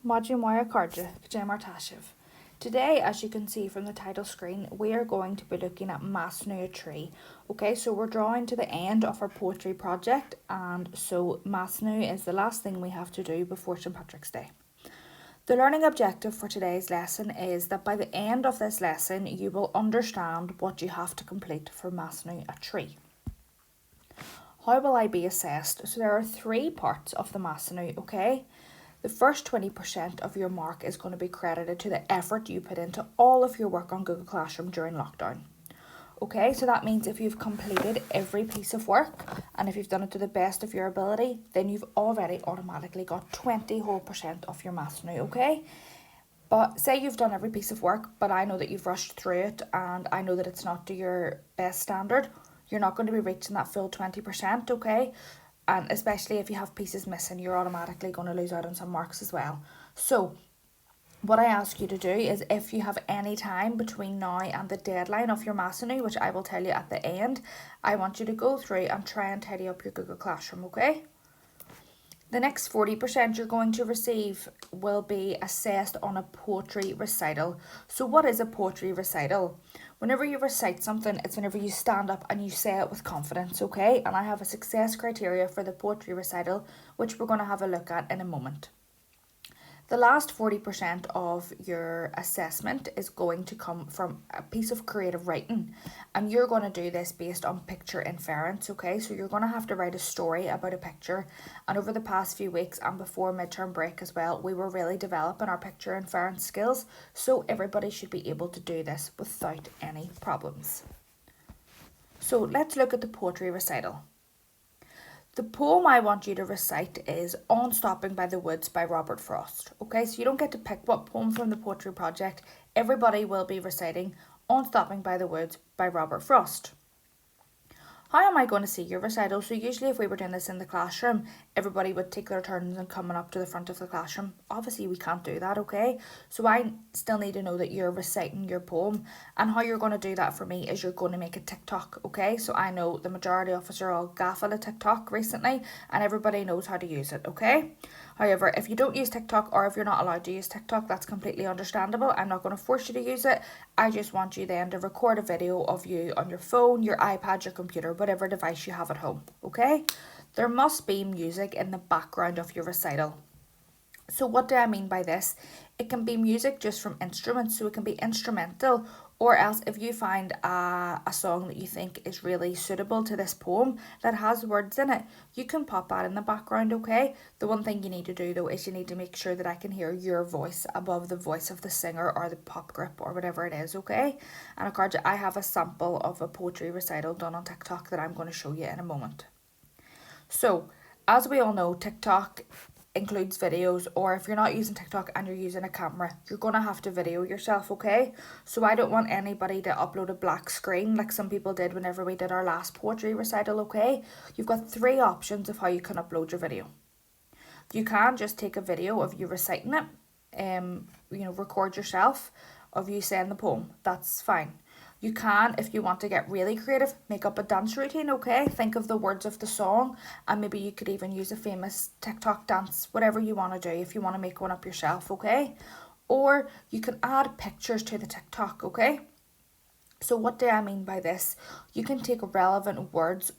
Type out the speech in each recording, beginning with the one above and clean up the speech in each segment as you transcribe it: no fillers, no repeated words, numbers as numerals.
Maji Moya Karja, Kajamar Tashiv. Today, as you can see from the title screen, we are going to be looking at measúnú a tree. Okay, so we're drawing to the end of our poetry project, and so measúnú is the last thing we have to do before St. Patrick's Day. The learning objective for today's lesson is that by the end of this lesson, you will understand what you have to complete for measúnú a tree. How will I be assessed? So there are 3 parts of the measúnú, okay? The first 20% of your mark is going to be credited to the effort you put into all of your work on Google Classroom during lockdown. Okay, so that means if you've completed every piece of work and if you've done it to the best of your ability, then you've already automatically got 20% of your measúnú, okay? But say you've done every piece of work, but I know that you've rushed through it and I know that it's not to your best standard, you're not going to be reaching that full 20%, okay? And especially if you have pieces missing, you're automatically going to lose out on some marks as well. So what I ask you to do is, if you have any time between now and the deadline of your measúnú, which I will tell you at the end, I want you to go through and try and tidy up your Google Classroom, okay? The next 40% you're going to receive will be assessed on a poetry recital. So what is a poetry recital? Whenever you recite something, it's whenever you stand up and you say it with confidence, okay? And I have a success criteria for the poetry recital, which we're going to have a look at in a moment. The last 40% of your assessment is going to come from a piece of creative writing, and you're going to do this based on picture inference, okay? So you're going to have to write a story about a picture, and over the past few weeks and before midterm break as well, we were really developing our picture inference skills, so everybody should be able to do this without any problems. So let's look at the poetry recital. The poem I want you to recite is On Stopping by the Woods by Robert Frost. Okay, so you don't get to pick what poem from the poetry project. Everybody will be reciting On Stopping by the Woods by Robert Frost. How am I going to see your recital? So usually if we were doing this in the classroom, everybody would take their turns and coming up to the front of the classroom. Obviously we can't do that, okay? So I still need to know that you're reciting your poem, and how you're going to do that for me is you're going to make a TikTok, okay? So I know the majority of us are all gaffing a TikTok recently and everybody knows how to use it, okay? However, if you don't use TikTok, or if you're not allowed to use TikTok, that's completely understandable. I'm not going to force you to use it. I just want you then to record a video of you on your phone, your iPad, your computer, whatever device you have at home, okay? There must be music in the background of your recital. So what do I mean by this? It can be music just from instruments, so it can be instrumental, or else if you find a song that you think is really suitable to this poem that has words in it, you can pop that in the background, okay? The one thing you need to do though is you need to make sure that I can hear your voice above the voice of the singer or the pop group or whatever it is, okay? And of course I have a sample of a poetry recital done on TikTok that I'm going to show you in a moment. So, as we all know, TikTok includes videos, or if you're not using TikTok and you're using a camera, you're going to have to video yourself, okay? So I don't want anybody to upload a black screen like some people did whenever we did our last poetry recital, okay? You've got 3 options of how you can upload your video. You can just take a video of you reciting it, record yourself of you saying the poem. That's fine. You can, if you want to get really creative, make up a dance routine, okay? Think of the words of the song, and maybe you could even use a famous TikTok dance, whatever you want to do, if you want to make one up yourself, okay? Or you can add pictures to the TikTok, okay? So what do I mean by this? You can take relevant words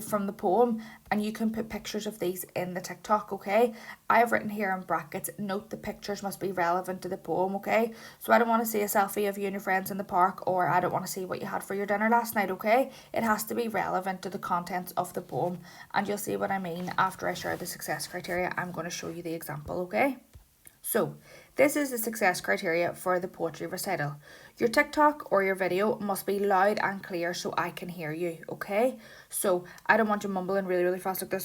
from the poem and you can put pictures of these in the TikTok, okay? I have written here in brackets, note the pictures must be relevant to the poem, okay? So I don't want to see a selfie of you and your friends in the park, or I don't want to see what you had for your dinner last night, okay? It has to be relevant to the contents of the poem, and you'll see what I mean after I share the success criteria. I'm going to show you the example, okay? So, this is the success criteria for the poetry recital. Your TikTok or your video must be loud and clear so I can hear you, okay? So, I don't want you mumbling really, really fast like this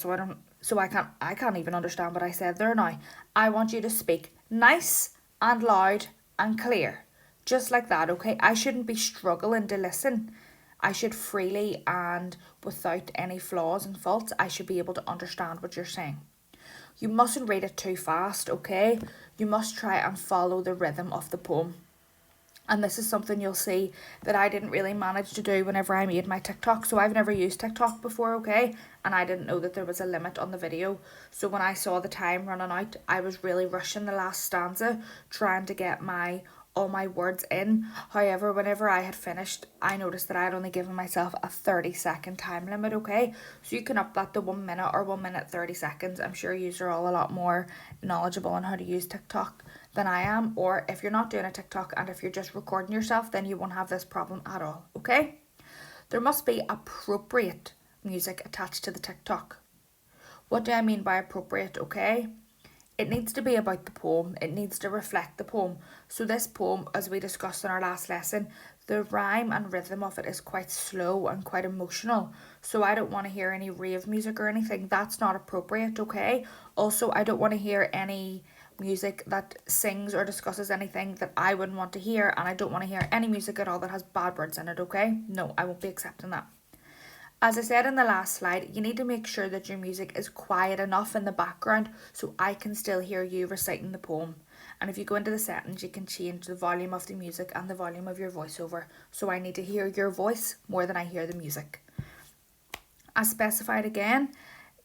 so I can't even understand what I said there now. I want you to speak nice and loud and clear. Just like that, okay? I shouldn't be struggling to listen. I should freely and without any flaws and faults, I should be able to understand what you're saying. You mustn't read it too fast, okay? You must try and follow the rhythm of the poem. And this is something you'll see that I didn't really manage to do whenever I made my TikTok. So I've never used TikTok before, okay? And I didn't know that there was a limit on the video. So when I saw the time running out, I was really rushing the last stanza, trying to get all my words in. However, whenever I had finished, I noticed that I had only given myself a 30-second time limit, okay? So you can up that to 1 minute or 1 minute 30 seconds. I'm sure you are all a lot more knowledgeable on how to use TikTok than I am. Or if you're not doing a TikTok and if you're just recording yourself, then you won't have this problem at all, okay? There must be appropriate music attached to the TikTok. What do I mean by appropriate, okay? It needs to be about the poem. It needs to reflect the poem. So this poem, as we discussed in our last lesson, the rhyme and rhythm of it is quite slow and quite emotional. So I don't want to hear any rave music or anything. That's not appropriate, okay? Also, I don't want to hear any music that sings or discusses anything that I wouldn't want to hear, and I don't want to hear any music at all that has bad words in it, okay? No, I won't be accepting that. As I said in the last slide, you need to make sure that your music is quiet enough in the background so I can still hear you reciting the poem. And if you go into the settings, you can change the volume of the music and the volume of your voiceover. So I need to hear your voice more than I hear the music. As specified again,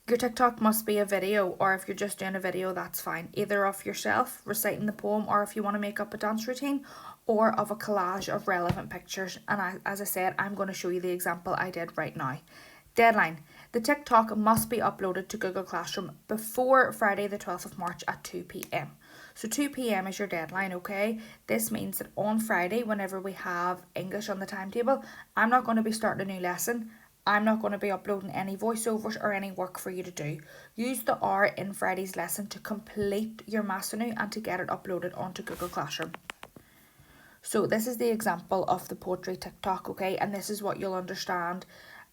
your TikTok must be a video, or if you're just doing a video, that's fine. Either of yourself reciting the poem, or if you want to make up a dance routine, or of a collage of relevant pictures. And as I said, I'm going to show you the example I did right now. Deadline. The TikTok must be uploaded to Google Classroom before Friday the 12th of March at 2 p.m. So 2 p.m. is your deadline, okay? This means that on Friday, whenever we have English on the timetable, I'm not going to be starting a new lesson. I'm not going to be uploading any voiceovers or any work for you to do. Use the hour in Friday's lesson to complete your measúnú and to get it uploaded onto Google Classroom. So this is the example of the poetry TikTok, okay? And this is what you'll understand,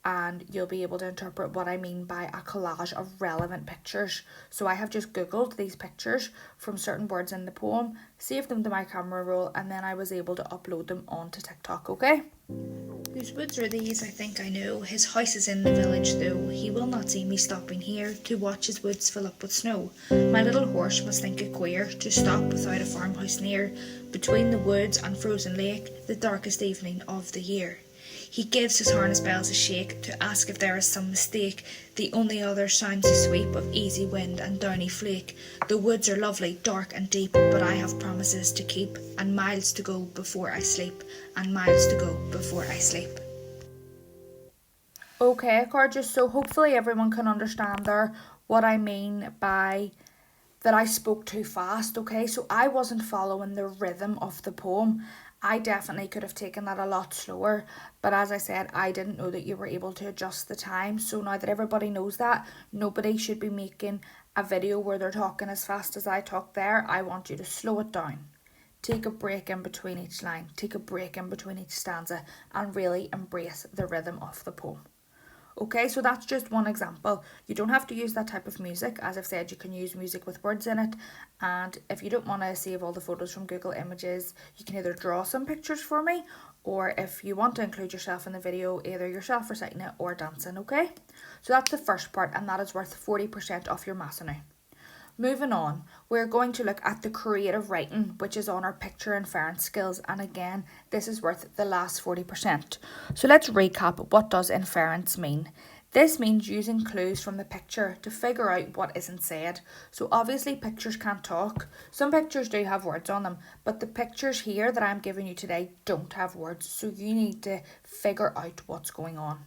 and you'll be able to interpret what I mean by a collage of relevant pictures. So I have just Googled these pictures from certain words in the poem, saved them to my camera roll, and then I was able to upload them onto TikTok, okay? Whose woods are these? I think I know. His house is in the village, though. He will not see me stopping here to watch his woods fill up with snow. My little horse must think it queer to stop without a farmhouse near, between the woods and frozen lake, the darkest evening of the year. He gives his harness bells a shake to ask if there is some mistake. The only other sounds the sweep of easy wind and downy flake. The woods are lovely, dark and deep, but I have promises to keep, and miles to go before I sleep, and miles to go before I sleep. Okay, gorgeous. So hopefully everyone can understand there what I mean by that I spoke too fast, okay? So I wasn't following the rhythm of the poem. I definitely could have taken that a lot slower, but as I said, I didn't know that you were able to adjust the time. So now that everybody knows that, nobody should be making a video where they're talking as fast as I talk there. I want you to slow it down. Take a break in between each line, take a break in between each stanza, and really embrace the rhythm of the poem. Okay, so that's just one example. You don't have to use that type of music. As I've said, you can use music with words in it. And if you don't want to save all the photos from Google Images, you can either draw some pictures for me, or if you want to include yourself in the video, either yourself reciting it or dancing, okay? So that's the first part, and that is worth 40% off your measúnú. Moving on, we're going to look at the creative writing, which is on our picture inference skills, and again, this is worth the last 40%. So let's recap. What does inference mean? This means using clues from the picture to figure out what isn't said. So obviously pictures can't talk. Some pictures do have words on them, but the pictures here that I'm giving you today don't have words, so you need to figure out what's going on.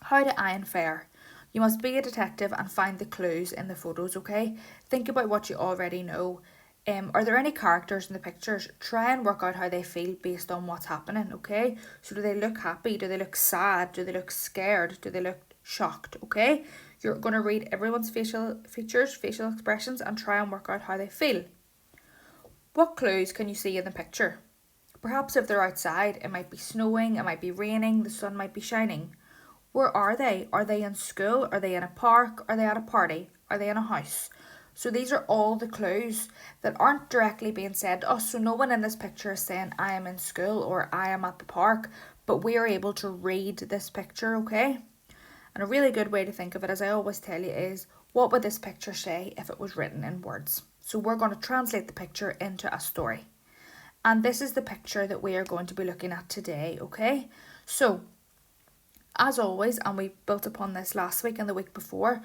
How do I infer? You must be a detective and find the clues in the photos, okay? Think about what you already know. Are there any characters in the pictures? Try and work out how they feel based on what's happening, okay? So do they look happy? Do they look sad? Do they look scared? Do they look shocked, okay? You're going to read everyone's facial features, facial expressions, and try and work out how they feel. What clues can you see in the picture? Perhaps if they're outside, it might be snowing, it might be raining, the sun might be shining. Where are they? Are they in school? Are they in a park? Are they at a party? Are they in a house? So these are all the clues that aren't directly being said to us. So no one in this picture is saying I am in school or I am at the park, but we are able to read this picture, okay? And a really good way to think of it, as I always tell you, is what would this picture say if it was written in words? So we're going to translate the picture into a story. And this is the picture that we are going to be looking at today, okay? So, as always, and we built upon this last week and the week before,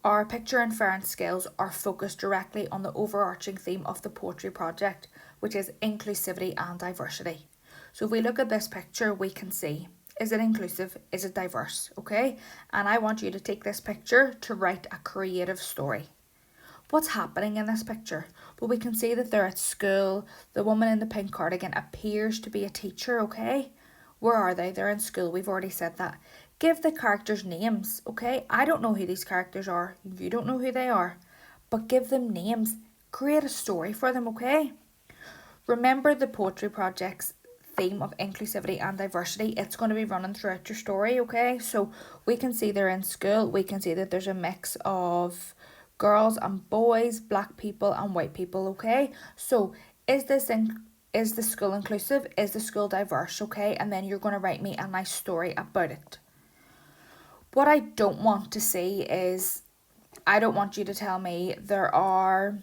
our picture inference skills are focused directly on the overarching theme of the poetry project, which is inclusivity and diversity. So if we look at this picture, we can see, is it inclusive? Is it diverse? Okay? And I want you to take this picture to write a creative story. What's happening in this picture? Well, we can see that they're at school. The woman in the pink cardigan appears to be a teacher, okay? Where are they? They're in school. We've already said that. Give the characters names, okay? I don't know who these characters are. You don't know who they are. But give them names. Create a story for them, okay? Remember the poetry project's theme of inclusivity and diversity. It's going to be running throughout your story, okay? So we can see they're in school. We can see that there's a mix of girls and boys, black people and white people, okay? So is the school inclusive? Is the school diverse, okay? And then you're going to write me a nice story about it. What I don't want to see is, I don't want you to tell me there are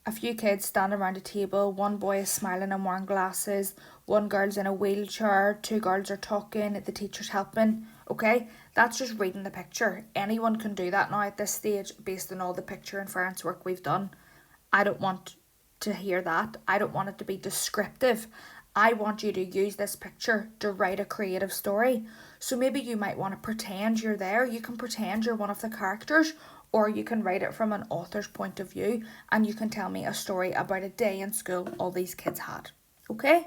a few kids standing around a table, one boy is smiling and wearing glasses, one girl's in a wheelchair, two girls are talking, the teacher's helping, okay? That's just reading the picture. Anyone can do that now at this stage based on all the picture inference work we've done. I don't want to hear that. I don't want it to be descriptive. I want you to use this picture to write a creative story. So maybe you might want to pretend you're there. You can pretend you're one of the characters, or you can write it from an author's point of view and you can tell me a story about a day in school all these kids had. Okay?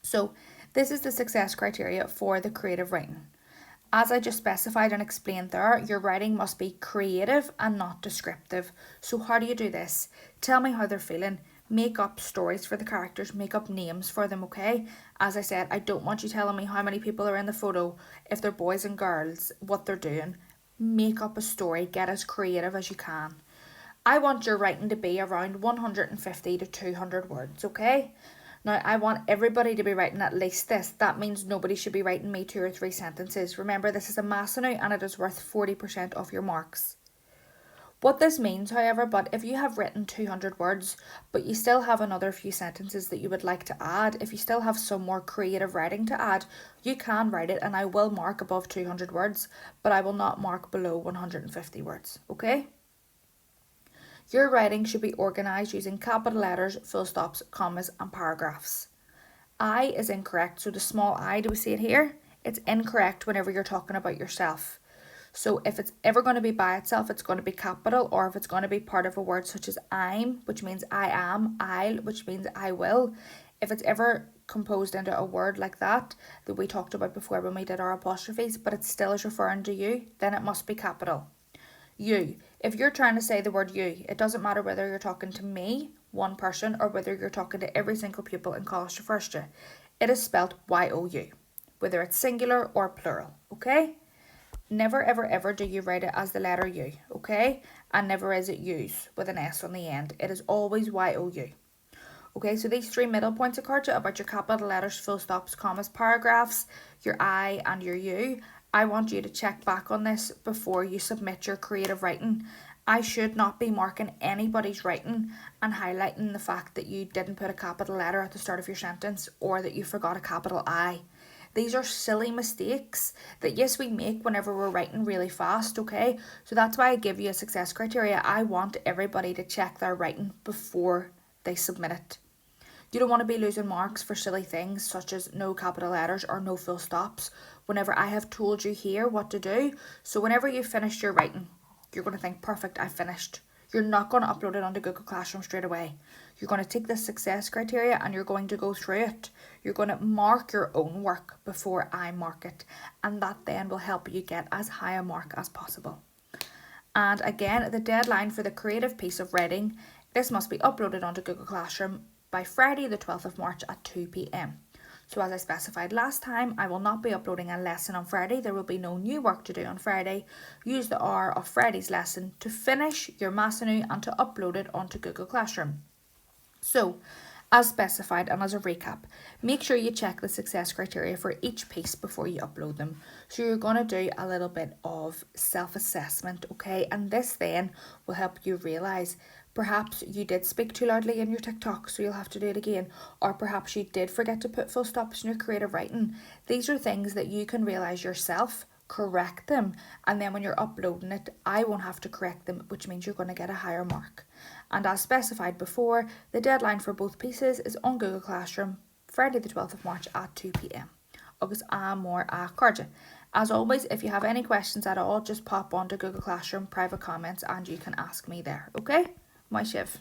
So this is the success criteria for the creative writing. As I just specified and explained there, your writing must be creative and not descriptive. So how do you do this? Tell me how they're feeling. Make up stories for the characters, make up names for them, okay? As I said, I don't want you telling me how many people are in the photo, if they're boys and girls, what they're doing. Make up a story, get as creative as you can. I want your writing to be around 150 to 200 words, okay? Now, I want everybody to be writing at least this. That means nobody should be writing me 2 or 3 sentences. Remember, this is a measúnú and it is worth 40% of your marks. What this means, however, but if you have written 200 words, but you still have another few sentences that you would like to add, if you still have some more creative writing to add, you can write it and I will mark above 200 words, but I will not mark below 150 words, okay? Your writing should be organised using capital letters, full stops, commas and paragraphs. I is incorrect, so the small I, do we see it here? It's incorrect whenever you're talking about yourself. So if it's ever going to be by itself, it's going to be capital, or if it's going to be part of a word such as I'm, which means I am, I'll, which means I will. If it's ever composed into a word like that we talked about before when we did our apostrophes, but it still is referring to you, then it must be capital. You. If you're trying to say the word you, it doesn't matter whether you're talking to me, one person, or whether you're talking to every single pupil in college first year. It is spelled Y-O-U, whether it's singular or plural, okay? Never ever ever do you write it as the letter U, okay? And never is it use with an S on the end. It is always Y-O-U. Okay, so these 3 middle points occur to about your capital letters, full stops, commas, paragraphs, your I and your U. I want you to check back on this before you submit your creative writing. I should not be marking anybody's writing and highlighting the fact that you didn't put a capital letter at the start of your sentence or that you forgot a capital I. These are silly mistakes that, yes, we make whenever we're writing really fast, okay? So that's why I give you a success criteria. I want everybody to check their writing before they submit it. You don't want to be losing marks for silly things such as no capital letters or no full stops whenever I have told you here what to do. So whenever you finish your writing, you're going to think, perfect, I finished. You're not going to upload it onto Google Classroom straight away. You're going to take this success criteria and you're going to go through it. You're going to mark your own work before I mark it. And that then will help you get as high a mark as possible. And again, the deadline for the creative piece of writing, this must be uploaded onto Google Classroom by Friday the 12th of March at 2 p.m. So as I specified last time, I will not be uploading a lesson on Friday. There will be no new work to do on Friday. Use the hour of Friday's lesson to finish your measúnú and to upload it onto Google Classroom. So As specified and as a recap, make sure you check the success criteria for each piece before you upload them. So you're going to do a little bit of self-assessment, okay? And this then will help you realise perhaps you did speak too loudly in your TikTok, so you'll have to do it again. Or perhaps you did forget to put full stops in your creative writing. These are things that you can realise yourself, correct them, and then when you're uploading it, I won't have to correct them, which means you're going to get a higher mark. And as specified before, the deadline for both pieces is on Google Classroom, Friday the 12th of March at 2 p.m. Agus mór a cardja. As always, if you have any questions at all, just pop onto Google Classroom private comments and you can ask me there, okay? My Shiv.